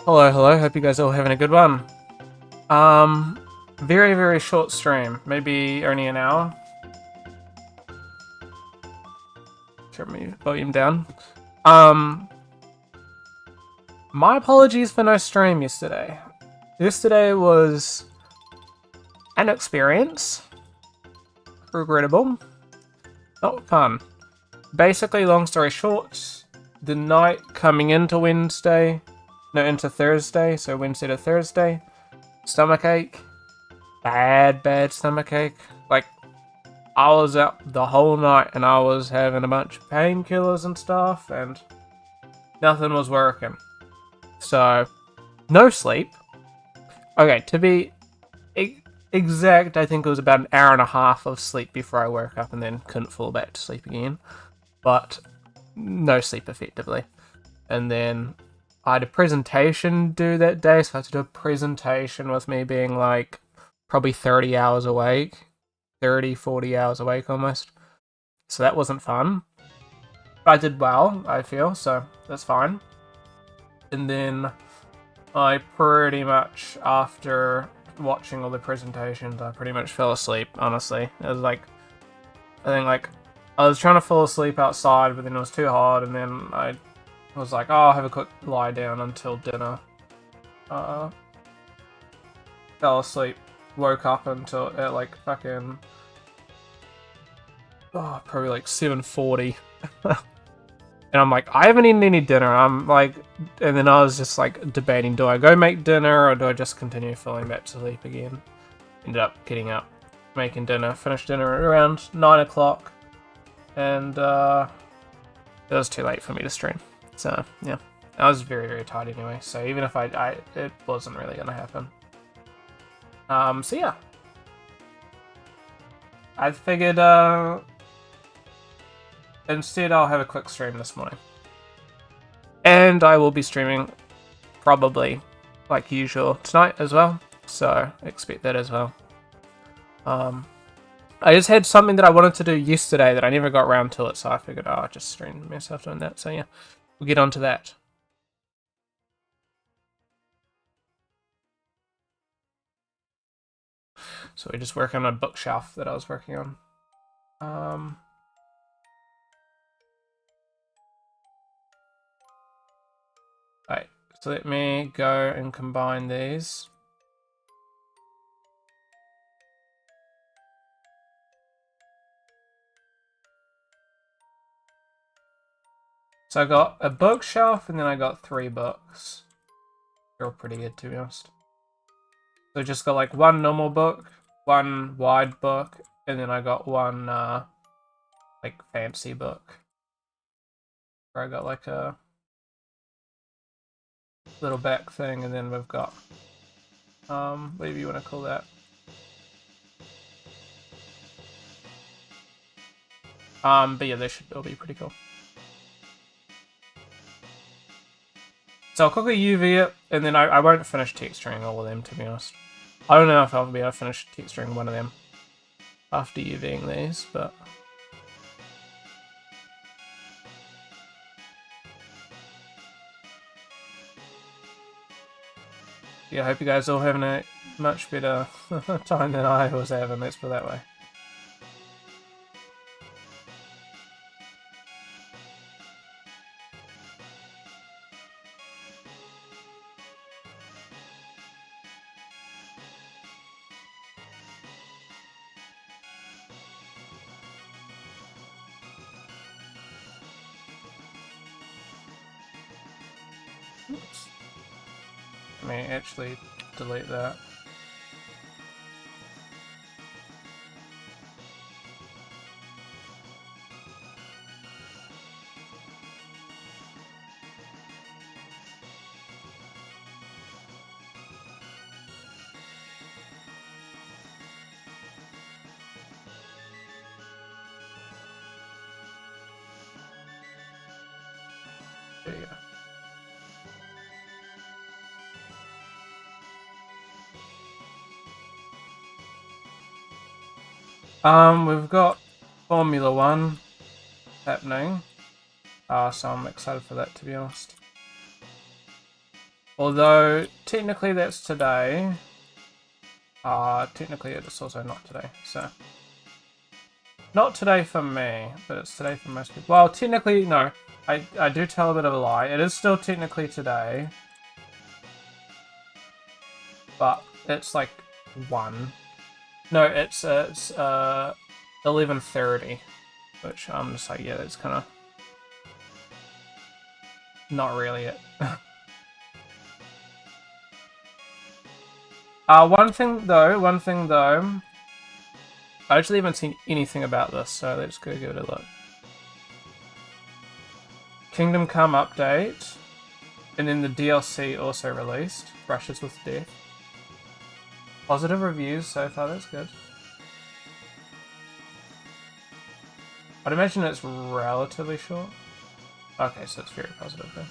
Hello, hello. Hope you guys are all having a good one. Um, very short stream. Maybe only an hour. Turn my volume down. Um, my apologies for no stream yesterday. Yesterday was an experience. Regrettable. Not fun. Basically, long story short, the night coming into Thursday, so Wednesday to Thursday, stomachache. Bad stomachache. Like, I was up the whole night and I was having a bunch of painkillers and stuff, and nothing was working. So, no sleep. Okay, to be exact, I think it was about an hour and a half of sleep before I woke up and then couldn't fall back to sleep again. But no sleep effectively. And then I had a presentation due that day, so I had to do a presentation with me being like probably 30 hours awake. 30, 40 hours awake almost. So that wasn't fun. But I did well, I feel, so that's fine. And then I pretty much, after watching all the presentations, I pretty much fell asleep, honestly. It was like, I was trying to fall asleep outside, but then it was too hot, and then I was like, oh, I'll have a quick lie down until dinner. Fell asleep, woke up until at like fucking probably like 7:40. And I'm like, I haven't eaten any dinner. I'm like, and then I was just like debating, do I go make dinner or do I just continue falling back to sleep again? Ended up getting up, making dinner, finished dinner at around 9 o'clock, and it was too late for me to stream. So yeah, I was very tired anyway. So even if it wasn't really gonna happen. So yeah, I figured instead I'll have a quick stream this morning. And I will be streaming probably like usual tonight as well. So expect that as well. I just had something that I wanted to do yesterday that I never got around to it, so I figured I'll just stream myself doing that. So yeah, we'll get on to that. So we're just working on a bookshelf that I was working on. Right, so let me go and combine these. So I got a bookshelf and then I got 3 books. They're all pretty good, to be honest. So I just got like one normal book, one wide book, and then I got one like fancy book. Where I got like a little back thing, and then we've got whatever you want to call that. But yeah, they should all be pretty cool. So I'll quickly UV it, and then I won't finish texturing all of them, to be honest. I don't know if I'll be able to finish texturing one of them after UVing these, but... yeah, I hope you guys are all having a much better time than I was having, let's put it that way. Oops. Let me actually delete that. There you go. We've got Formula 1 happening. So I'm excited for that, to be honest. Although, technically that's today. Technically it's also not today, so. Not today for me, but it's today for most people. Well, technically, no. I do tell a bit of a lie. It is still technically today. But it's like 1. No, it's 11:30. Which I'm just like, yeah, that's kind of not really it. One thing though, I actually haven't seen anything about this, so let's go give it a look. Kingdom Come update, and then the DLC also released, Brushes with Death. Positive reviews so far, that's good. I'd imagine it's relatively short. Okay, so it's very positive then.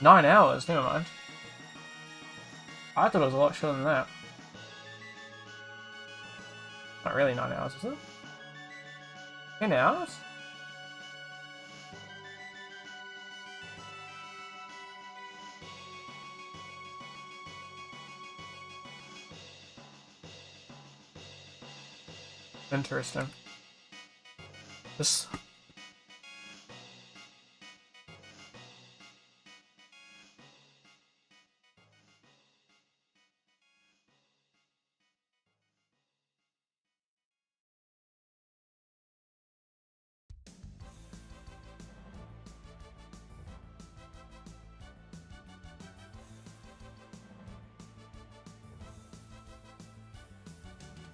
Nine hours, never mind. I thought it was a lot shorter than that. Not really 9 hours, is it? 10 hours? Interesting. This...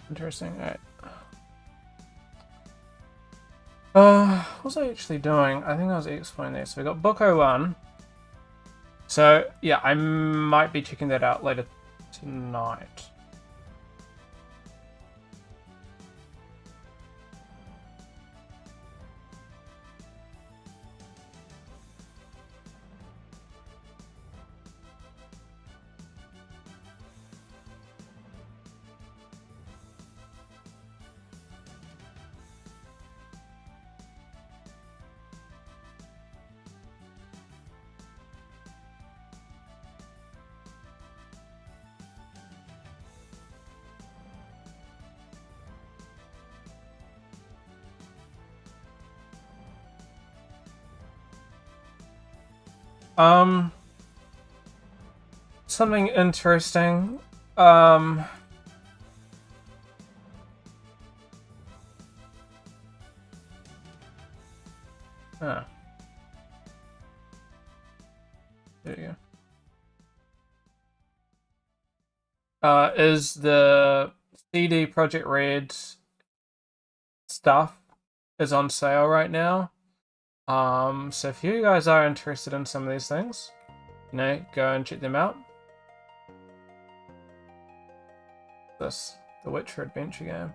Interesting, alright. What was I actually doing? I think I was explaining this. So we got Book 01. So, yeah, I might be checking that out later tonight. Something interesting. Huh. There you go. Is the CD Projekt Red stuff is on sale right now. So if you guys are interested in some of these things, you know, go and check them out. The Witcher adventure game.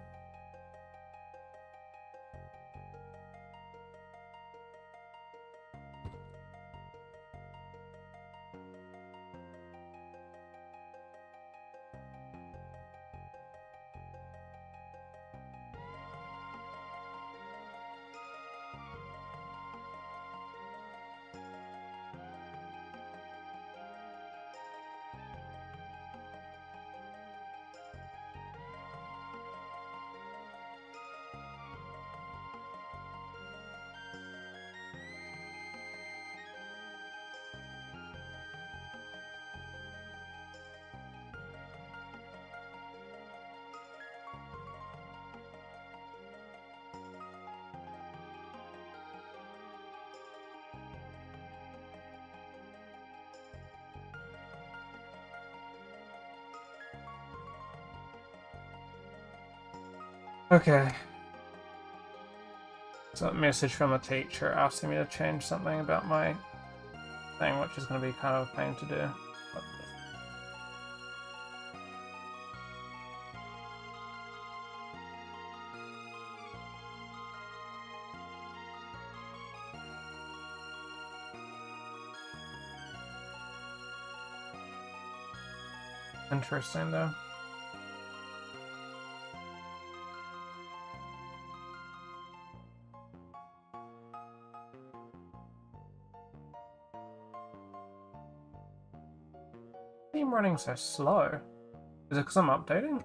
Okay. So a message from a teacher asking me to change something about my thing, which is going to be kind of a pain to do. Interesting though. I'm running so slow. Is it because I'm updating?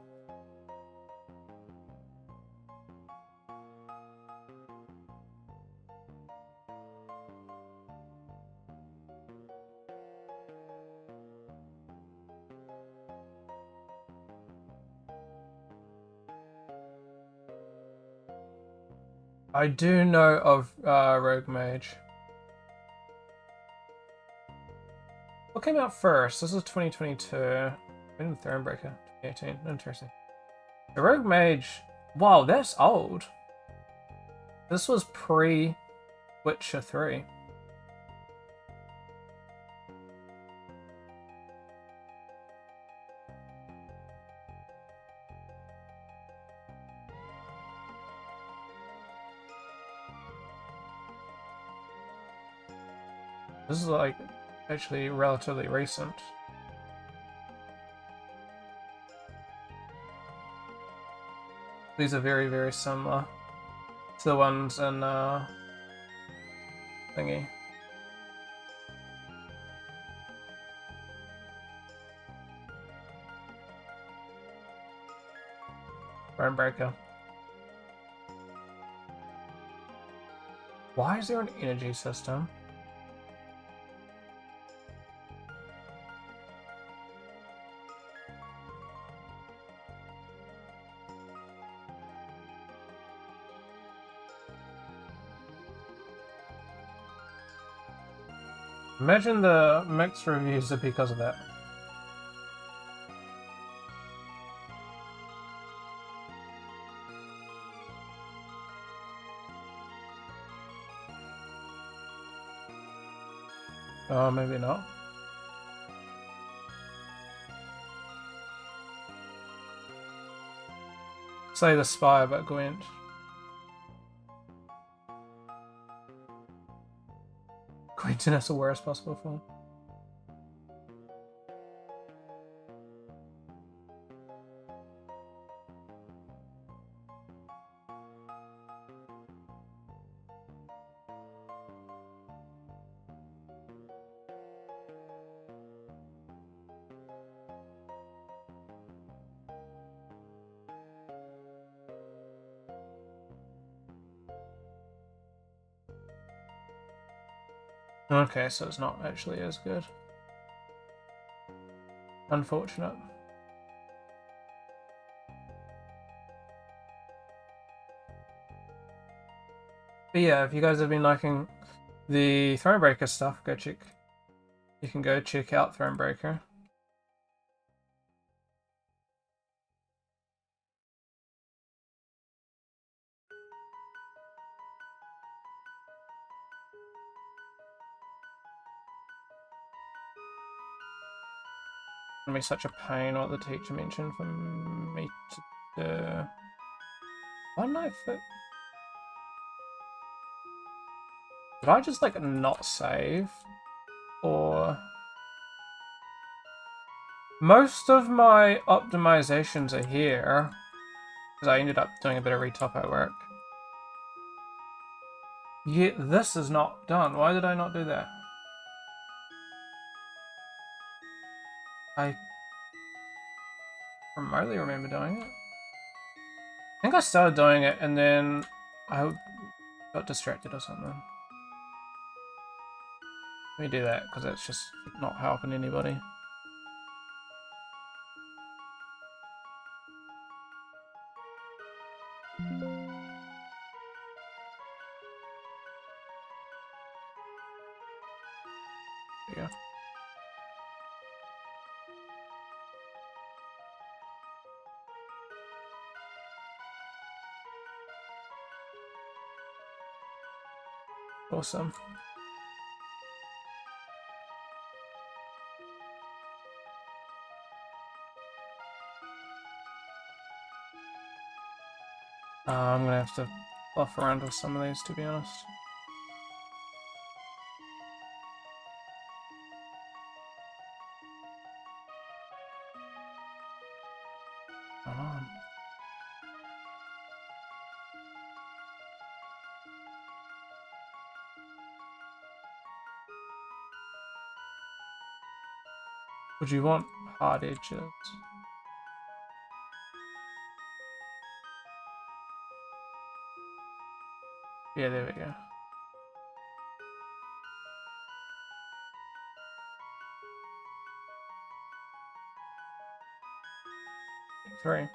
I do know of Rogue Mage. What came out first? This is 2022. When did Thronebreaker? 2018. Interesting. The Rogue Mage. Wow, that's old. This was pre Witcher 3. This is like actually relatively recent. These are very, very similar to the ones in thingy. Thronebreaker. Why is there an energy system? Imagine the mixed reviews are because of that. Oh, maybe not. Say the Spire, but Gwent. Gwent in its worst possible form. Okay, so it's not actually as good. Unfortunate. But yeah, if you guys have been liking the Thronebreaker stuff, go check. You can go check out Thronebreaker. It'll be such a pain what the teacher mentioned for me to do. Why didn't I fit? Did I just like not save? Or most of my optimizations are here because I ended up doing a bit of retop work. Yet this is not done. Why did I not do that? I remotely remember doing it. I think I started doing it and then I got distracted or something. Let me do that because that's just not helping anybody. Yeah. Awesome. I'm gonna have to fluff around with some of these, to be honest. Come on. Would you want hard edges. Yeah, there we go. Three.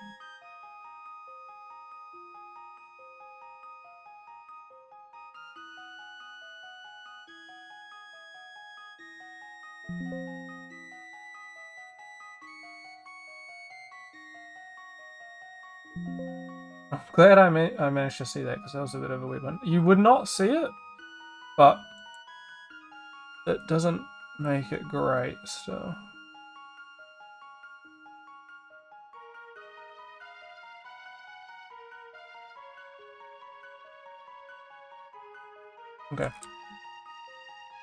I'm glad I managed to see that because that was a bit of a weird one. You would not see it, but it doesn't make it great still. Okay.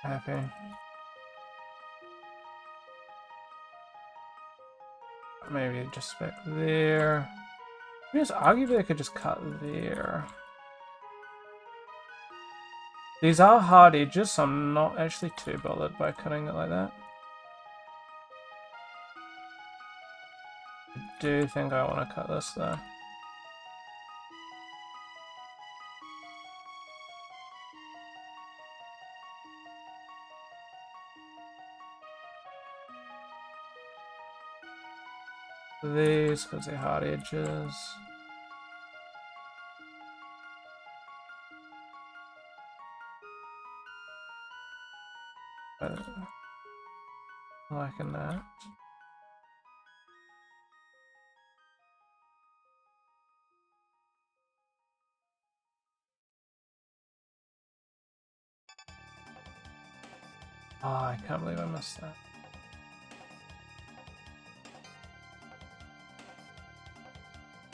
Happy. Maybe just back there. Because arguably I could just cut there. These are hard edges, so I'm not actually too bothered by cutting it like that. I do think I want to cut this though. These, because they're hard edges. Liking that. Oh, I can't believe I missed that.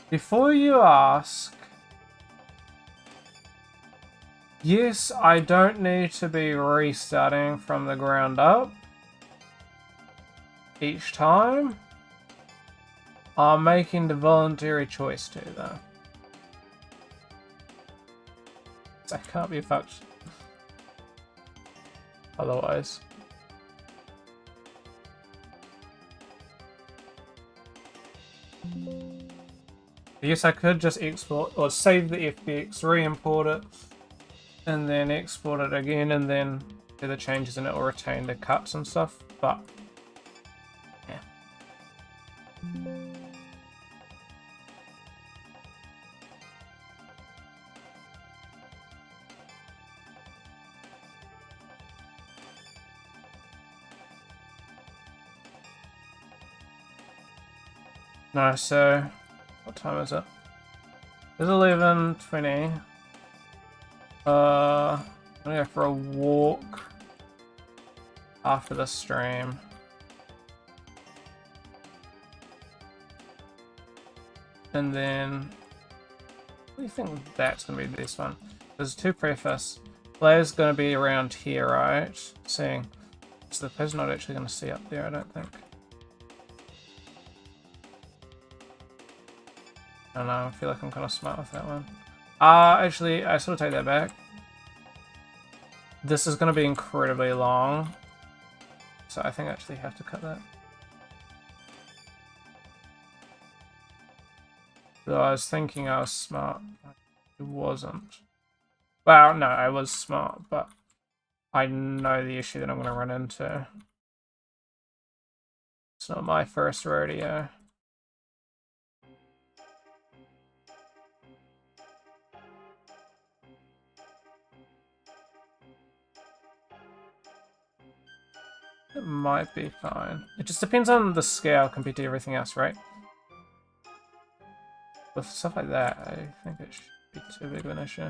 Before you ask, yes, I don't need to be restarting from the ground up each time. I'm making the voluntary choice to, though. I can't be fucked otherwise. Yes, I could just export or save the FBX, re-import it, and then export it again, and then do the changes, and it will retain the cuts and stuff. But yeah. No, so what time is it? It's 11:20. I'm gonna go for a walk after the stream. And then, what do you think that's gonna be this one? There's two preface. Player's gonna be around here, right? Seeing. So the player's not actually gonna see up there, I don't think. I don't know, I feel like I'm kind of smart with that one. Actually, I sort of take that back. This is going to be incredibly long, so I think I actually have to cut that. Though I was thinking I was smart, it wasn't. Well, no, I was smart, but I know the issue that I'm going to run into. It's not my first rodeo. It might be fine. It just depends on the scale compared to everything else, right? With stuff like that, I think it should be too big of an issue.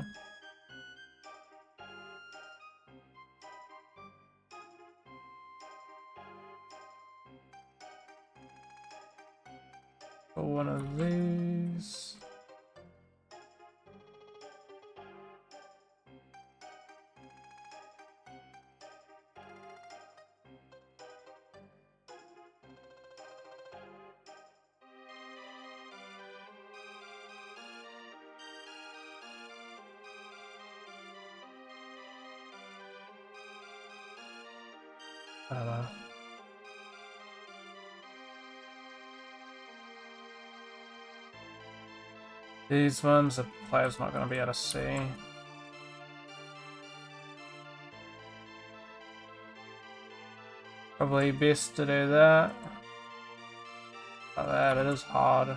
For one of these. I don't know. These ones, the player's not going to be able to see. Probably best to do that. Like that, it is hard.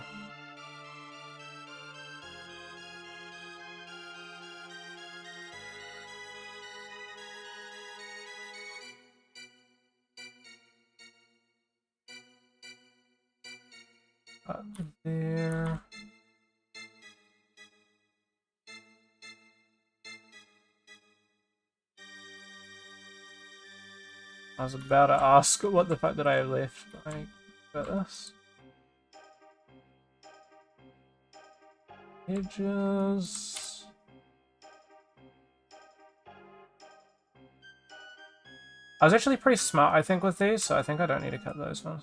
Up there. I was about to ask what the fuck did I have left like, about this. Edges. I was actually pretty smart, I think, with these, so I think I don't need to cut those ones.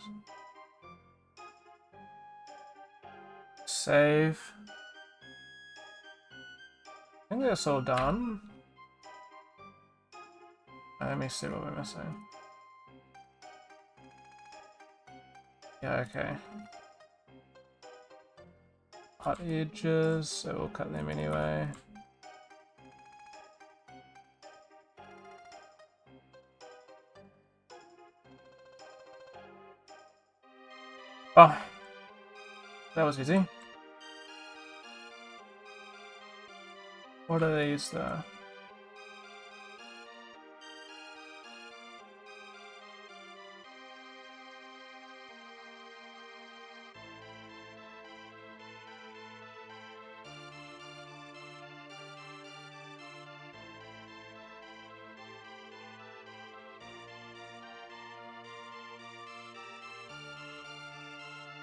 Save. I think that's all done. Let me see what we're missing. Yeah, okay. Cut edges, so we'll cut them anyway. Oh, that was easy. What are these though?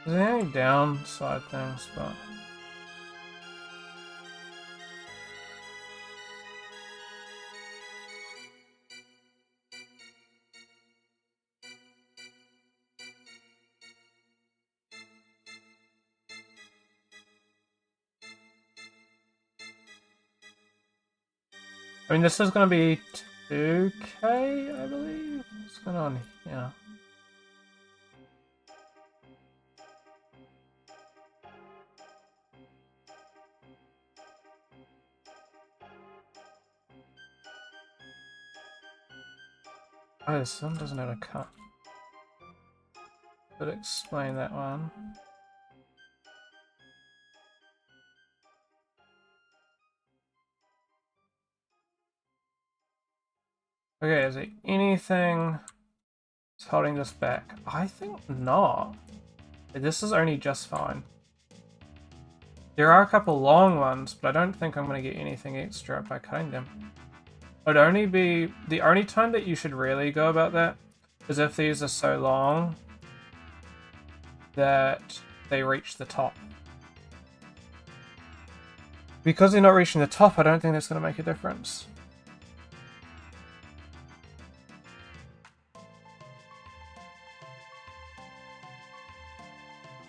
Is there any downside things, but... I mean, this is going to be 2K, I believe? What's going on here? Oh, this one doesn't have a cut. Could explain that one. Okay, is there anything that's holding this back? I think not. This is only just fine. There are a couple long ones, but I don't think I'm going to get anything extra by cutting them. It'd only be... The only time that you should really go about that is if these are so long that they reach the top. Because they're not reaching the top, I don't think that's going to make a difference.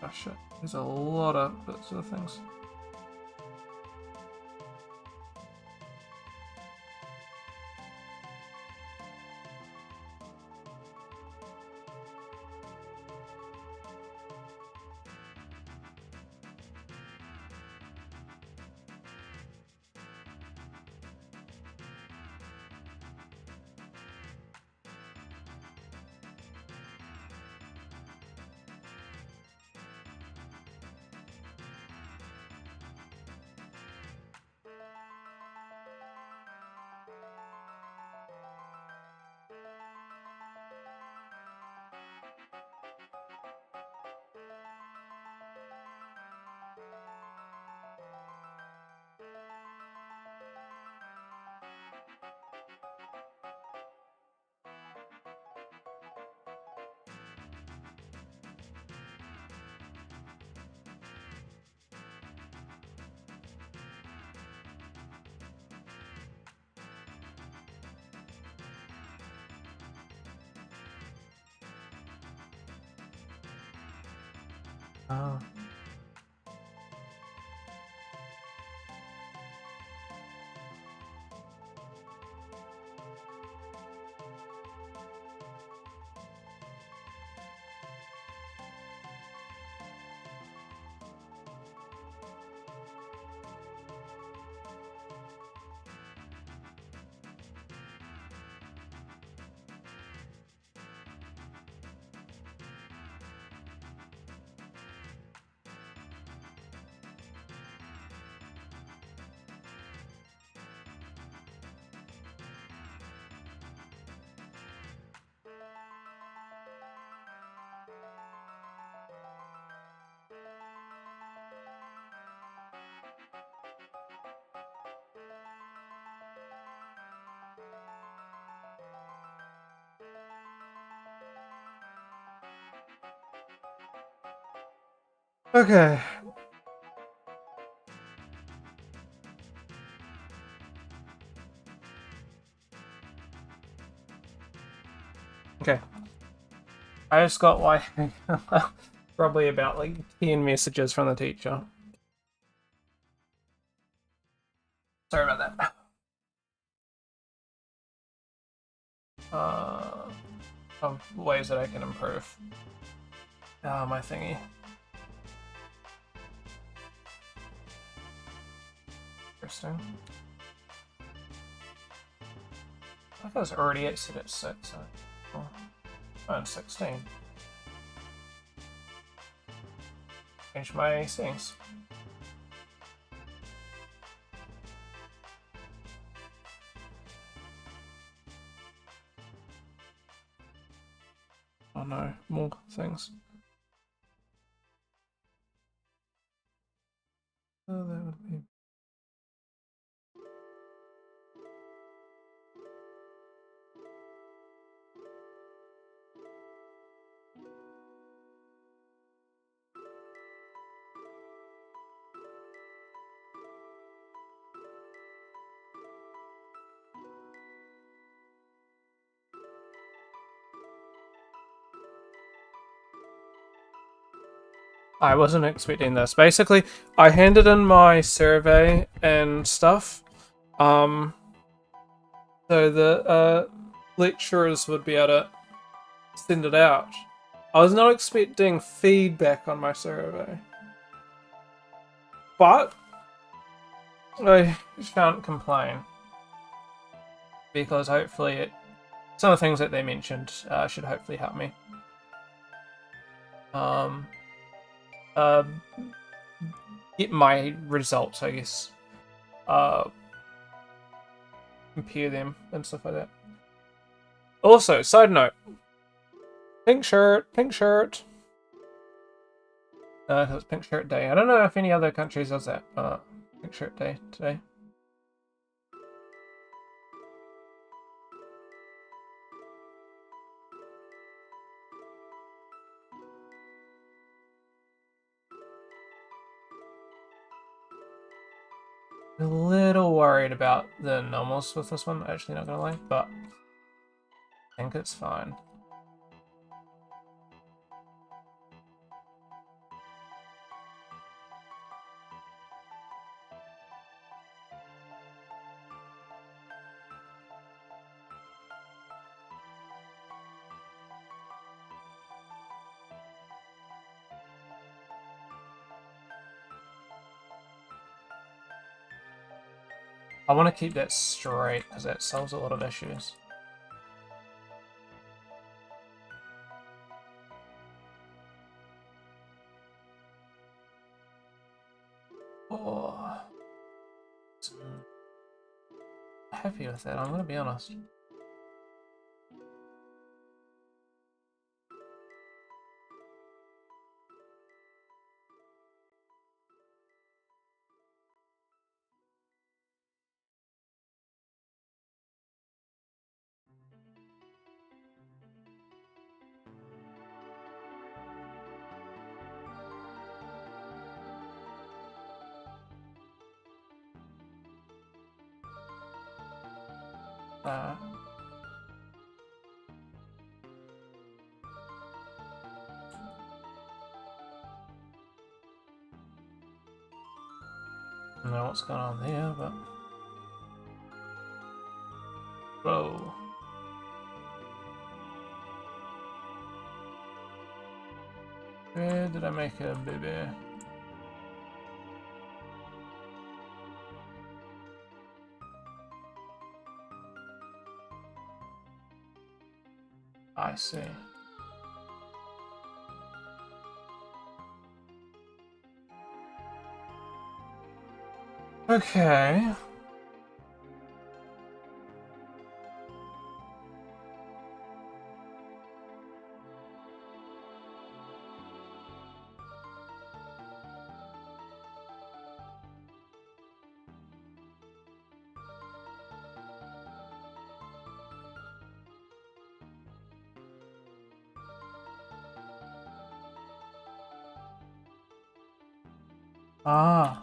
Oh shit, there's a lot of bits of things. Oh. Okay. Okay. I just got like probably about like 10 messages from the teacher. Sorry about that. Of ways that I can improve. My thingy. Interesting. I think I was already at 6. So. Oh, I'm 16. Change my settings. Oh no, more things. Oh, that would be. I wasn't expecting this. Basically, I handed in my survey and stuff. So the lecturers would be able to send it out. I was not expecting feedback on my survey, but I shan't complain because hopefully some of the things that they mentioned should hopefully help me. Uh, get my results, I guess. Compare them and stuff like that. Also, side note, pink shirt, pink shirt. It's Pink Shirt Day. I don't know if any other countries does that. Pink Shirt Day today. A little worried about the normals with this one, actually, not gonna lie, but I think it's fine. I want to keep that straight because that solves a lot of issues. Oh, happy with that, I'm gonna be honest. Uh, I don't know what's going on there, but whoa. Where did I make a baby? I see. Okay. Ah.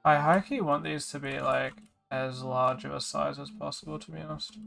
I high-key want these to be like as large of a size as possible, to be honest.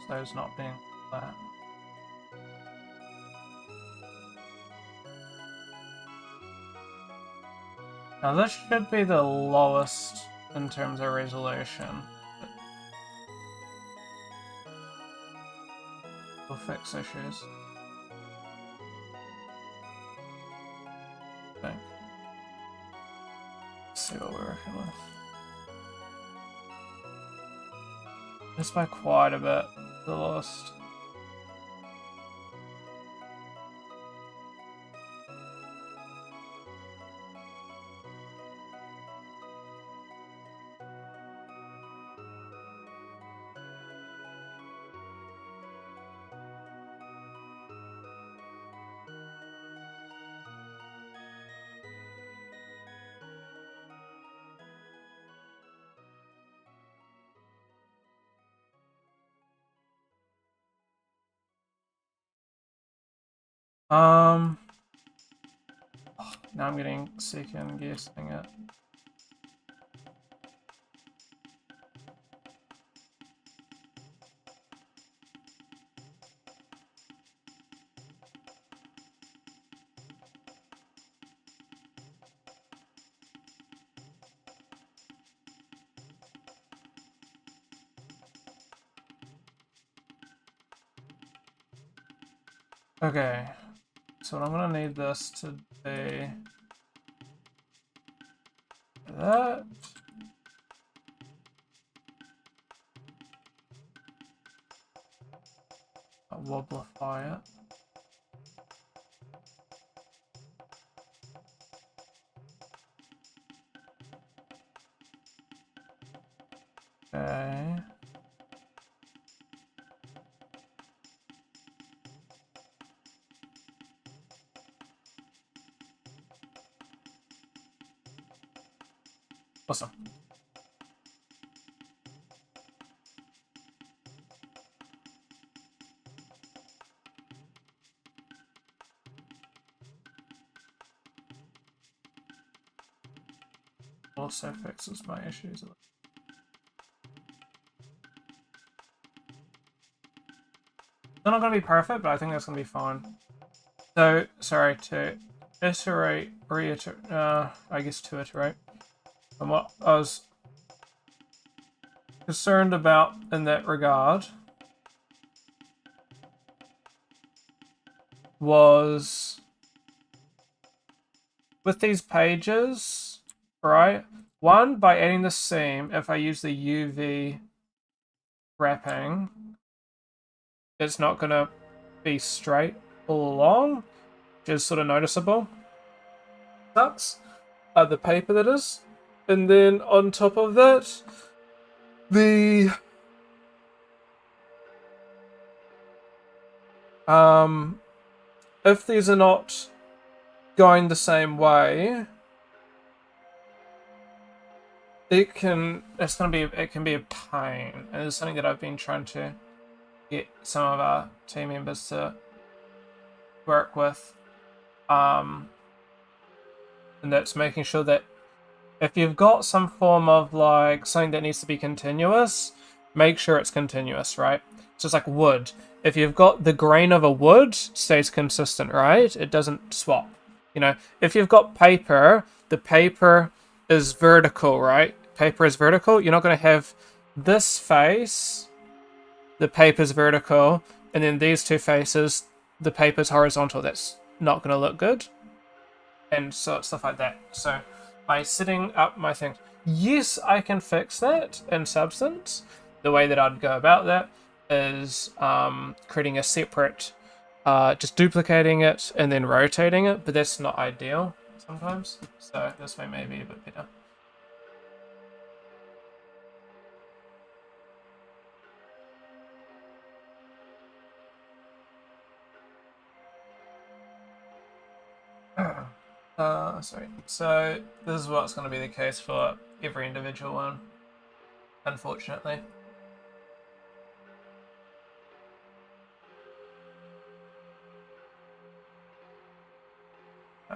Those not being flat. Now this should be the lowest in terms of resolution. We'll fix issues. I think. Let's see what we're working with. It's by quite a bit, the lowest. Now I'm getting second guessing it. Okay, so I'm gonna need this to be that. I'll wobblify it. Okay. Awesome. Also fixes my issues. They're not going to be perfect, but I think that's going to be fine. So, sorry, to iterate, reiterate, I guess to iterate, and what I was concerned about in that regard was with these pages, right? One, by adding the seam, if I use the UV wrapping, it's not going to be straight all along, which is sort of noticeable. Sucks. The paper, that is. And then on top of that, if these are not going the same way, it can be a pain. And it's something that I've been trying to get some of our team members to work with. And that's making sure that if you've got some form of like something that needs to be continuous, make sure it's continuous, right? It's just like wood. If you've got the grain of a wood, stays consistent, right? It doesn't swap. You know, if you've got paper, the paper is vertical, right? Paper is vertical. You're not going to have this face, the paper's vertical, and then these two faces, the paper's horizontal. That's not going to look good. And so stuff like that. So by setting up my thing, yes, I can fix that in Substance. The way that I'd go about that is creating a separate, just duplicating it and then rotating it, but that's not ideal sometimes. So this way may be a bit better. Sorry. So this is what's going to be the case for every individual one, unfortunately.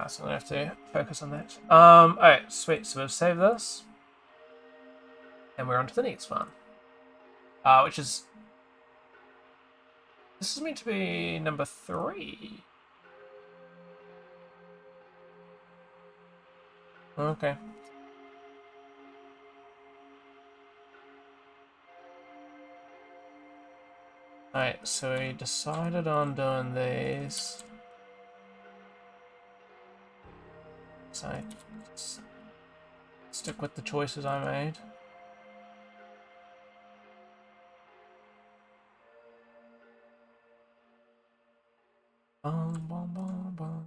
So I'm going to have to focus on that. Alright, sweet. So we've saved this. And we're on to the next one. Which is... This is meant to be number 3. Okay. Alright, so we decided on doing these. So stick with the choices I made. Bum, bum, bum, bum.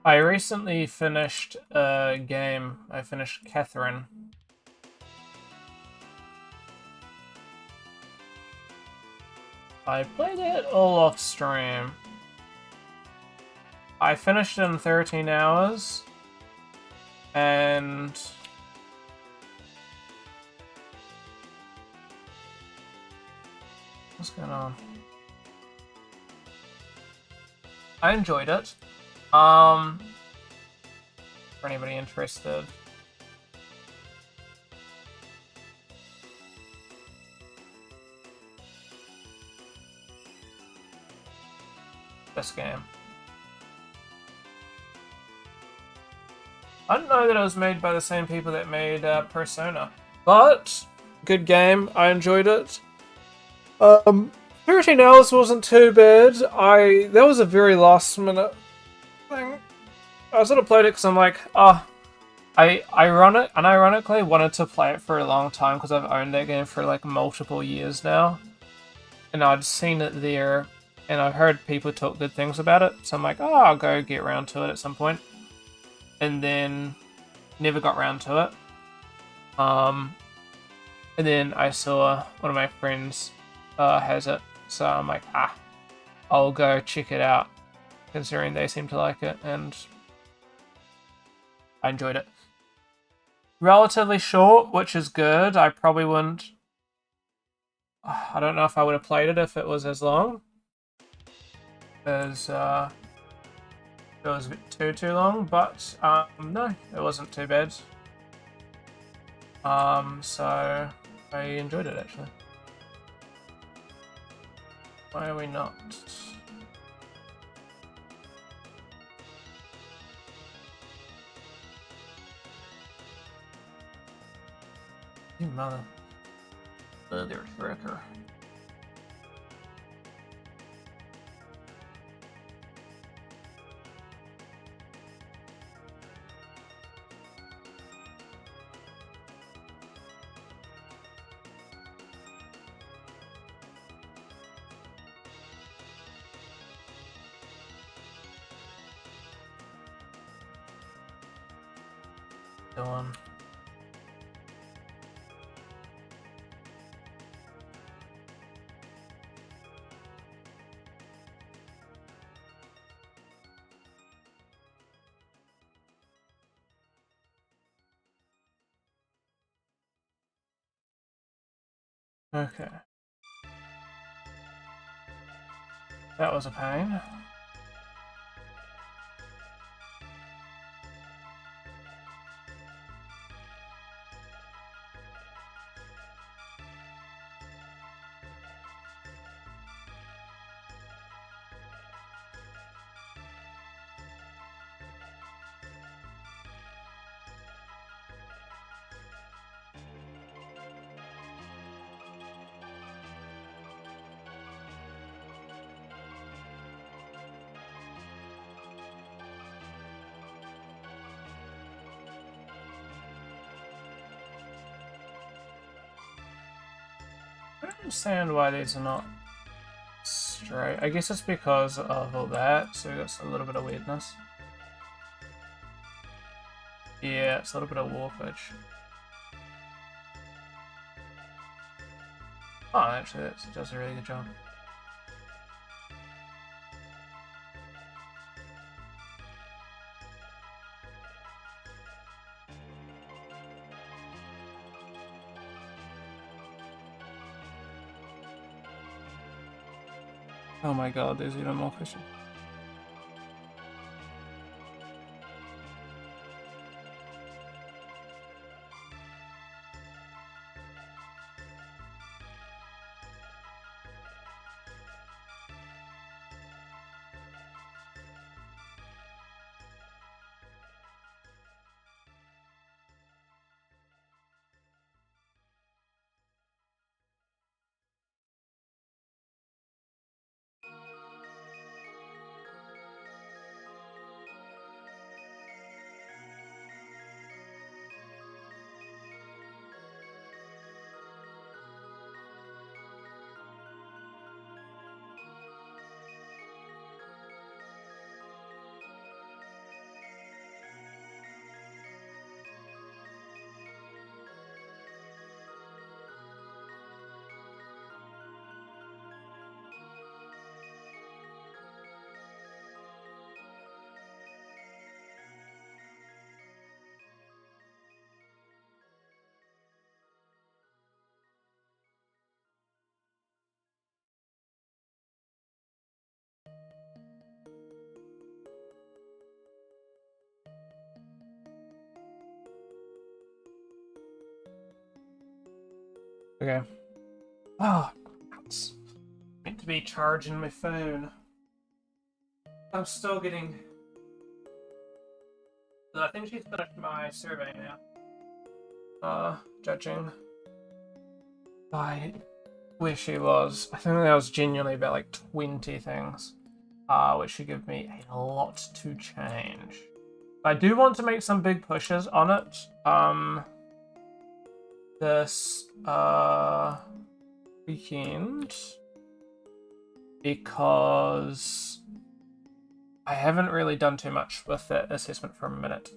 I recently finished a game. I finished Catherine. I played it all off stream. I finished it in 13 hours. And... what's going on? I enjoyed it. For anybody interested. This game. I didn't know that it was made by the same people that made Persona. But, good game. I enjoyed it. 13 hours wasn't too bad. That was a very last minute thing. I sort of played it because I'm like, I ironically wanted to play it for a long time because I've owned that game for like multiple years now, and I'd seen it there, and I've heard people talk good things about it. So I'm like, oh, I'll go get around to it at some point, and then never got around to it. And then I saw one of my friends has it, so I'm like, I'll go check it out, considering they seem to like it, and I enjoyed it. Relatively short, which is good. I probably wouldn't. I don't know if I would have played it if it was as long, because it was a bit too long. But no, it wasn't too bad. So I enjoyed it actually. Why are we not? You mother. There's Wrecker. Go on. Okay. That was a pain. I don't understand why these are not straight. I guess it's because of all that, so it's a little bit of weirdness. Yeah, it's a little bit of warpage. Oh, actually, that does a really good job. Oh my god, there's even more fishing. Okay. Oh, it's meant to be charging my phone. I'm still getting. I think she's finished my survey now. Judging by where she was, I think that was genuinely about like 20 things. Which should give me a lot to change. I do want to make some big pushes on it. This weekend, because I haven't really done too much with that assessment for a minute.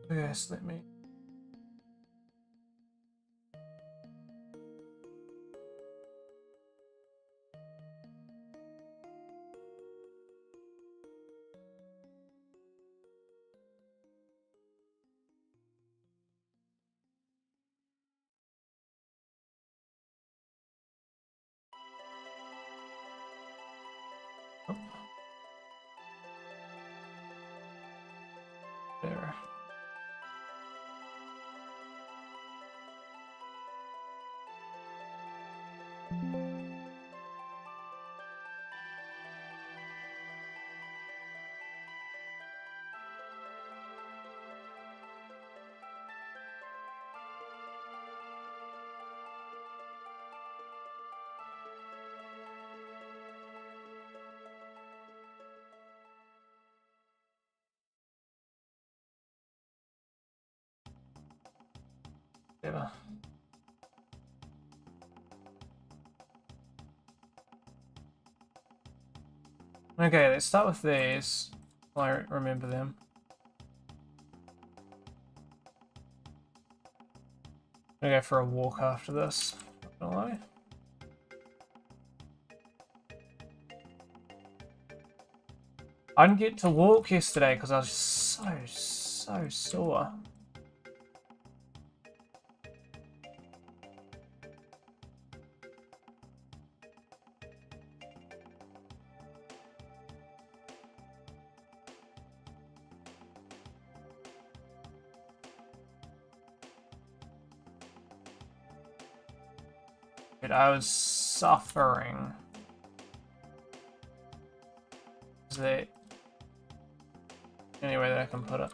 Yes, let me. Oh. There. Yeah. Okay, let's start with these. I remember them. I'm gonna go for a walk after this. Not gonna lie. I didn't get to walk yesterday because I was so sore. But I was suffering. Is the any way that I can put it?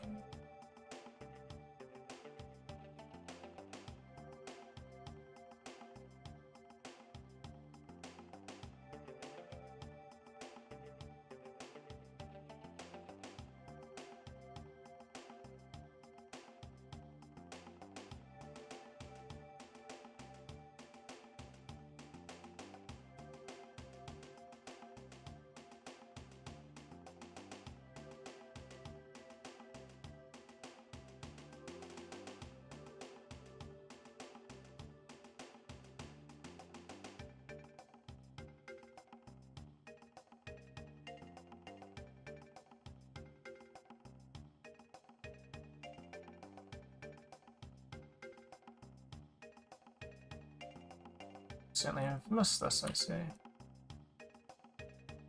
Certainly have missed this, I see.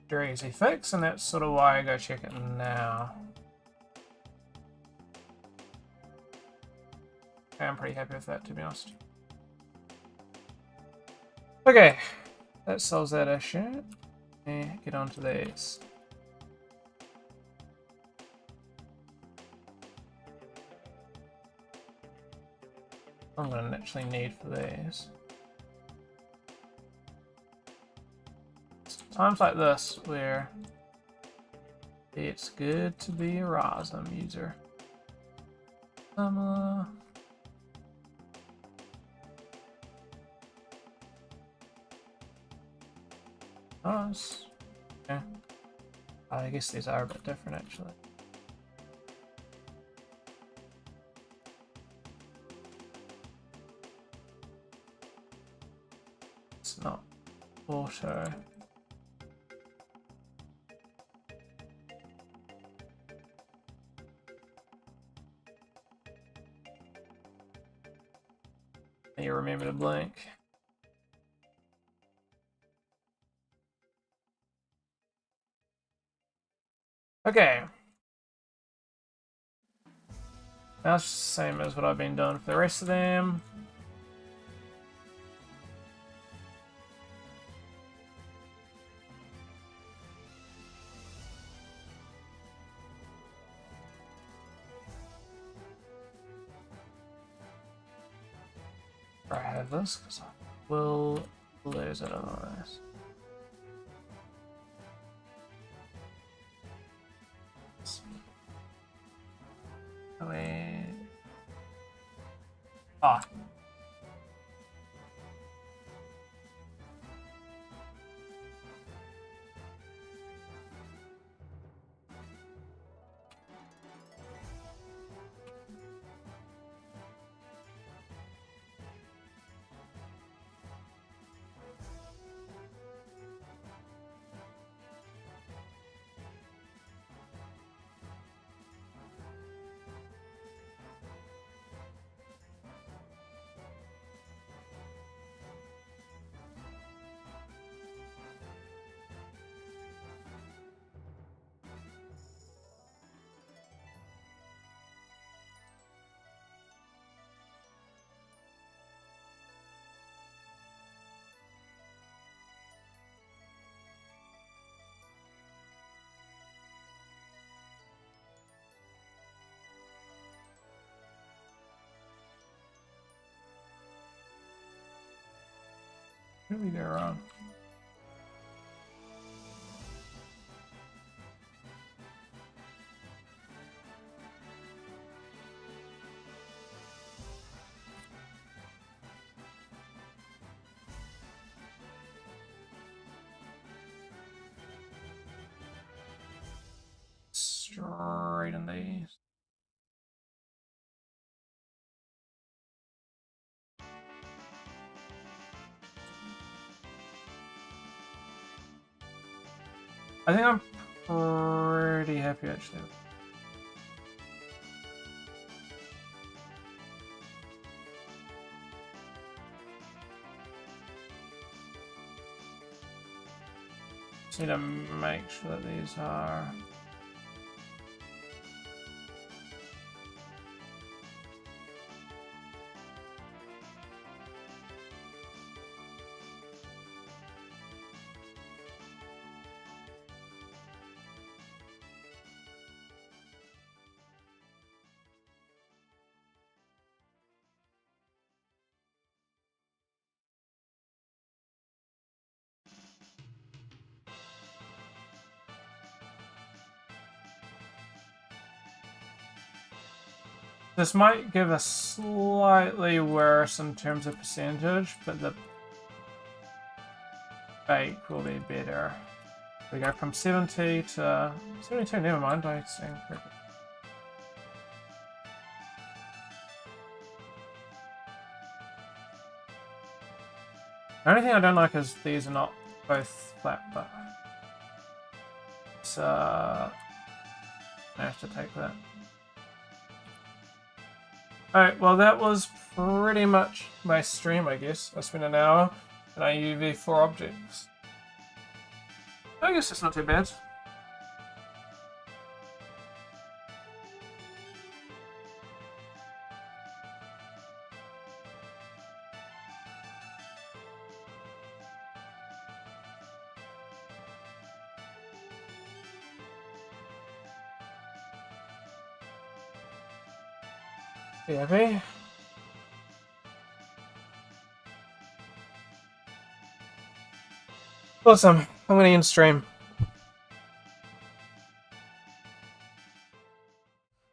Very easy fix, and that's sort of why I go check it now. Okay, I'm pretty happy with that, to be honest. Okay, that solves that issue. Get on to these. I'm going to actually need for these. Times like this where it's good to be a Rosm user. Nice. Okay. I guess these are a bit different actually. It's not auto. You remember to blink. Okay. Now it's just the same as what I've been doing for the rest of them. I have this because I will lose it otherwise. Ah. Where did we go wrong? Straight in these. I think I'm pretty happy actually. Just need to make sure that these are this might give us slightly worse in terms of percentage, but the bake will be better. We go from 70 to 72, never mind, I stand corrected. The only thing I don't like is these are not both flat, but it's, I have to take that. Alright, well that was pretty much my stream, I guess. I spent an hour and I UV 4 objects. I guess it's not too bad. Yeah, awesome. I'm gonna end stream.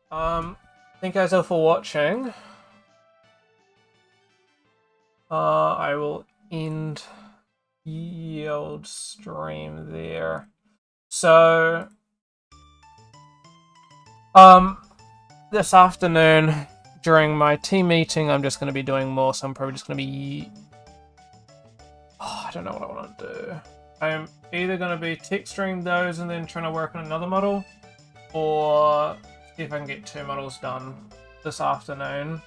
Thank you guys all for watching. I will end the old stream there. So, this afternoon during my team meeting, I'm just going to be doing more. So I'm probably just going to be. Oh, I don't know what I want to do. I'm either going to be texturing those and then trying to work on another model, or see if I can get 2 models done this afternoon.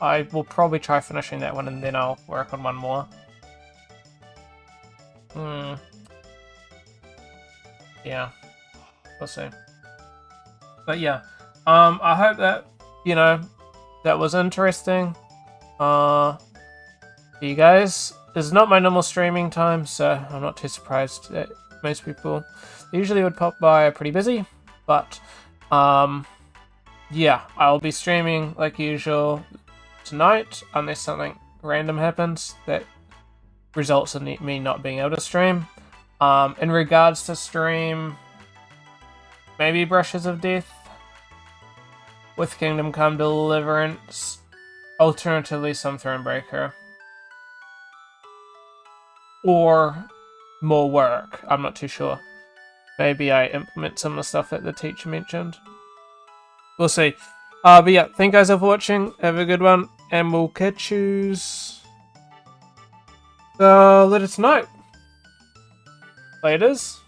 I will probably try finishing that one and then I'll work on one more. Yeah, we'll see. But yeah, I hope that, you know, that was interesting. For you guys, this is not my normal streaming time, so I'm not too surprised that most people usually would pop by are pretty busy. But, yeah, I'll be streaming like usual tonight, unless something random happens that results in me not being able to stream. In regards to stream, maybe Brushes of Death with Kingdom Come Deliverance, alternatively some Thronebreaker. Or more work, I'm not too sure. Maybe I implement some of the stuff that the teacher mentioned. We'll see. But yeah, thank you guys for watching, have a good one, and we'll catch yous later tonight. Laters.